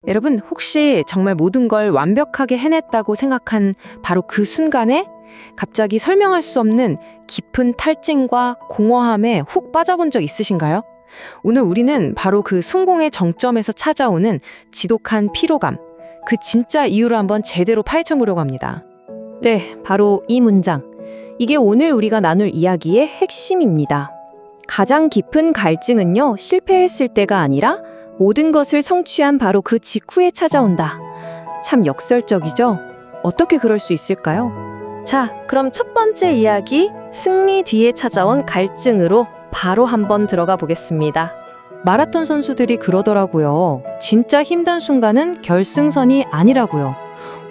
여러분, 혹시 정말 모든 걸 완벽하게 해냈다고 생각한 바로 그 순간에 갑자기 설명할 수 없는 깊은 탈진과 공허함에 훅 빠져본 적 있으신가요? 오늘 우리는 바로 그 성공의 정점에서 찾아오는 지독한 피로감, 그 진짜 이유를 한번 제대로 파헤쳐 보려고 합니다. 네, 바로 이 문장. 이게 오늘 우리가 나눌 이야기의 핵심입니다. 가장 깊은 갈증은요, 실패했을 때가 아니라 모든 것을 성취한 바로 그 직후에 찾아온다. 참 역설적이죠? 어떻게 그럴 수 있을까요? 자, 그럼 첫 번째 이야기, 승리 뒤에 찾아온 갈증으로 바로 한번 들어가 보겠습니다. 마라톤 선수들이 그러더라고요. 진짜 힘든 순간은 결승선이 아니라고요.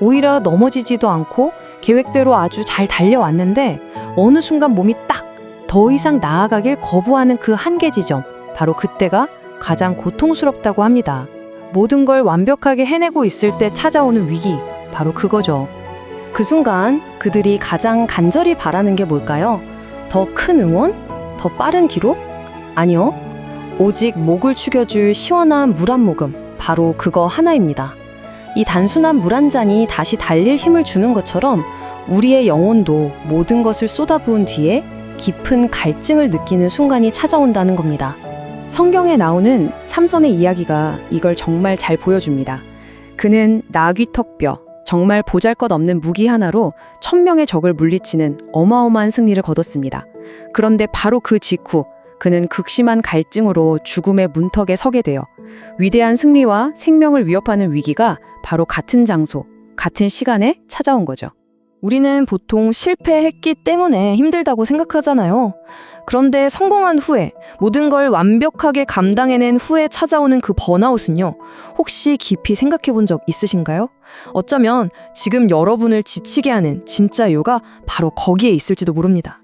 오히려 넘어지지도 않고 계획대로 아주 잘 달려왔는데 어느 순간 몸이 딱 더 이상 나아가길 거부하는 그 한계 지점, 바로 그때가 가장 고통스럽다고 합니다. 모든 걸 완벽하게 해내고 있을 때 찾아오는 위기, 바로 그거죠. 그 순간 그들이 가장 간절히 바라는 게 뭘까요? 더 큰 응원? 더 빠른 기록? 아니요. 오직 목을 축여줄 시원한 물 한 모금, 바로 그거 하나입니다. 이 단순한 물 한 잔이 다시 달릴 힘을 주는 것처럼 우리의 영혼도 모든 것을 쏟아부은 뒤에 깊은 갈증을 느끼는 순간이 찾아온다는 겁니다. 성경에 나오는 삼손의 이야기가 이걸 정말 잘 보여줍니다. 그는 나귀턱뼈, 정말 보잘것없는 무기 하나로 1000명의 적을 물리치는 어마어마한 승리를 거뒀습니다. 그런데 바로 그 직후 그는 극심한 갈증으로 죽음의 문턱에 서게 돼요. 위대한 승리와 생명을 위협하는 위기가 바로 같은 장소, 같은 시간에 찾아온 거죠. 우리는 보통 실패했기 때문에 힘들다고 생각하잖아요. 그런데 성공한 후에, 모든 걸 완벽하게 감당해낸 후에 찾아오는 그 번아웃은요, 혹시 깊이 생각해 본 적 있으신가요? 어쩌면 지금 여러분을 지치게 하는 진짜 이유가 바로 거기에 있을지도 모릅니다.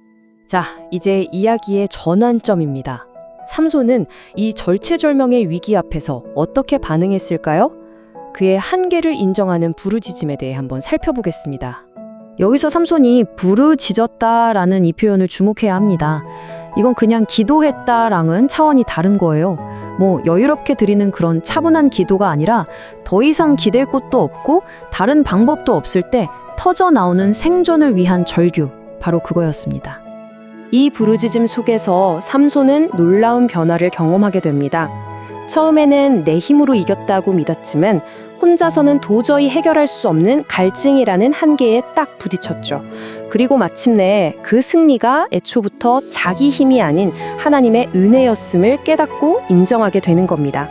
자, 이제 이야기의 전환점입니다. 삼손은 이 절체절명의 위기 앞에서 어떻게 반응했을까요? 그의 한계를 인정하는 부르짖음에 대해 한번 살펴보겠습니다. 여기서 삼손이 부르짖었다라는 이 표현을 주목해야 합니다. 이건 그냥 기도했다랑은 차원이 다른 거예요. 여유롭게 드리는 그런 차분한 기도가 아니라 더 이상 기댈 곳도 없고 다른 방법도 없을 때 터져 나오는 생존을 위한 절규, 바로 그거였습니다. 이 부르짖음 속에서 삼손은 놀라운 변화를 경험하게 됩니다. 처음에는 내 힘으로 이겼다고 믿었지만 혼자서는 도저히 해결할 수 없는 갈증이라는 한계에 딱 부딪혔죠. 그리고 마침내 그 승리가 애초부터 자기 힘이 아닌 하나님의 은혜였음을 깨닫고 인정하게 되는 겁니다.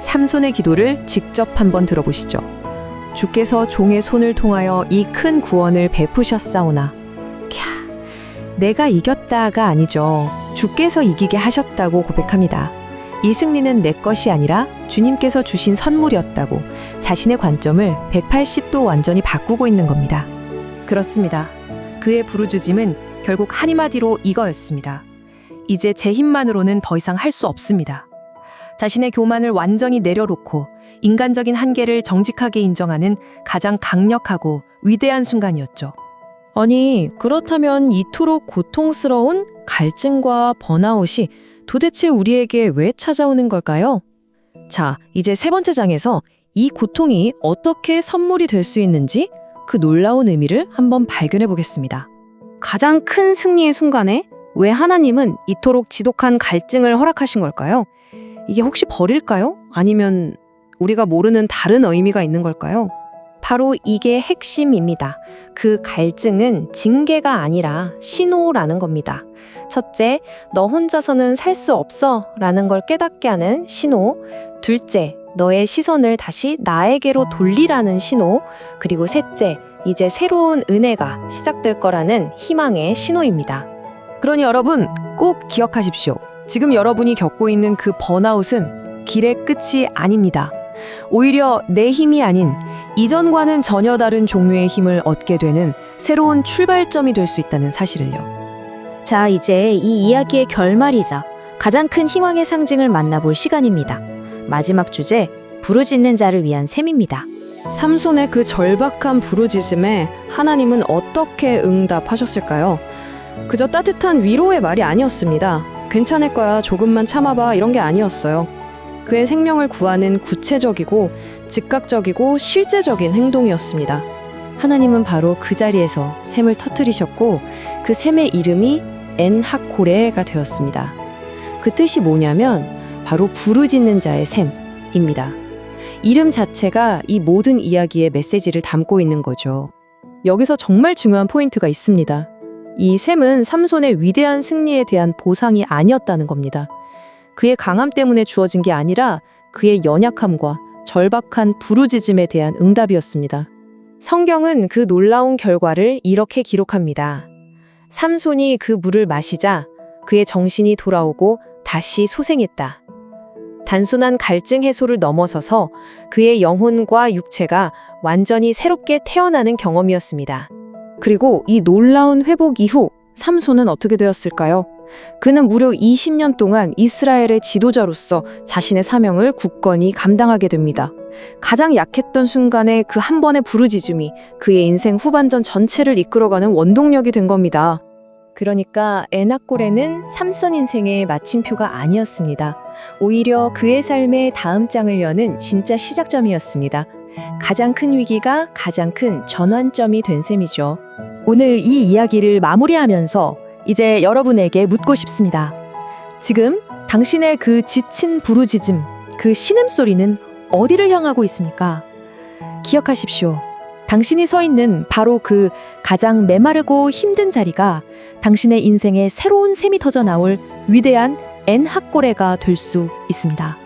삼손의 기도를 직접 한번 들어보시죠. 주께서 종의 손을 통하여 이 큰 구원을 베푸셨사오나. 내가 이겼다가 아니죠. 주께서 이기게 하셨다고 고백합니다. 이 승리는 내 것이 아니라 주님께서 주신 선물이었다고 자신의 관점을 180도 완전히 바꾸고 있는 겁니다. 그렇습니다. 그의 부르짖음은 결국 한마디로 이거였습니다. 이제 제 힘만으로는 더 이상 할 수 없습니다. 자신의 교만을 완전히 내려놓고 인간적인 한계를 정직하게 인정하는 가장 강력하고 위대한 순간이었죠. 아니, 그렇다면 이토록 고통스러운 갈증과 번아웃이 도대체 우리에게 왜 찾아오는 걸까요? 자, 이제 세 번째 장에서 이 고통이 어떻게 선물이 될 수 있는지 그 놀라운 의미를 한번 발견해 보겠습니다. 가장 큰 승리의 순간에 왜 하나님은 이토록 지독한 갈증을 허락하신 걸까요? 이게 혹시 벌일까요? 아니면 우리가 모르는 다른 의미가 있는 걸까요? 바로 이게 핵심입니다. 그 갈증은 징계가 아니라 신호라는 겁니다. 첫째, 너 혼자서는 살 수 없어 라는 걸 깨닫게 하는 신호. 둘째, 너의 시선을 다시 나에게로 돌리라는 신호. 그리고 셋째, 이제 새로운 은혜가 시작될 거라는 희망의 신호입니다. 그러니 여러분 꼭 기억하십시오. 지금 여러분이 겪고 있는 그 번아웃은 길의 끝이 아닙니다. 오히려 내 힘이 아닌 이전과는 전혀 다른 종류의 힘을 얻게 되는 새로운 출발점이 될 수 있다는 사실을요. 자, 이제 이 이야기의 결말이자 가장 큰 희망의 상징을 만나볼 시간입니다. 마지막 주제, 부르짖는 자를 위한 셈입니다. 삼손의 그 절박한 부르짖음에 하나님은 어떻게 응답하셨을까요? 그저 따뜻한 위로의 말이 아니었습니다. 괜찮을 거야, 조금만 참아봐, 이런 게 아니었어요. 그의 생명을 구하는 구체적이고 즉각적이고 실제적인 행동이었습니다. 하나님은 바로 그 자리에서 샘을 터뜨리셨고 그 샘의 이름이 엔하코레가 되었습니다. 그 뜻이 뭐냐면 바로 부르짖는 자의 샘입니다. 이름 자체가 이 모든 이야기의 메시지를 담고 있는 거죠. 여기서 정말 중요한 포인트가 있습니다. 이 샘은 삼손의 위대한 승리에 대한 보상이 아니었다는 겁니다. 그의 강함 때문에 주어진 게 아니라 그의 연약함과 절박한 부르짖음에 대한 응답이었습니다. 성경은 그 놀라운 결과를 이렇게 기록합니다. 삼손이 그 물을 마시자 그의 정신이 돌아오고 다시 소생했다. 단순한 갈증 해소를 넘어서서 그의 영혼과 육체가 완전히 새롭게 태어나는 경험이었습니다. 그리고 이 놀라운 회복 이후 삼손은 어떻게 되었을까요? 그는 무려 20년 동안 이스라엘의 지도자로서 자신의 사명을 굳건히 감당하게 됩니다. 가장 약했던 순간에 그 한 번의 부르짖음이 그의 인생 후반전 전체를 이끌어가는 원동력이 된 겁니다. 그러니까 에나꼬레는 삼손 인생의 마침표가 아니었습니다. 오히려 그의 삶의 다음 장을 여는 진짜 시작점이었습니다. 가장 큰 위기가 가장 큰 전환점이 된 셈이죠. 오늘 이 이야기를 마무리하면서 이제 여러분에게 묻고 싶습니다. 지금 당신의 그 지친 부르짖음, 그 신음소리는 어디를 향하고 있습니까? 기억하십시오. 당신이 서 있는 바로 그 가장 메마르고 힘든 자리가 당신의 인생에 새로운 샘이 터져 나올 위대한 엔하꼬레가 될 수 있습니다.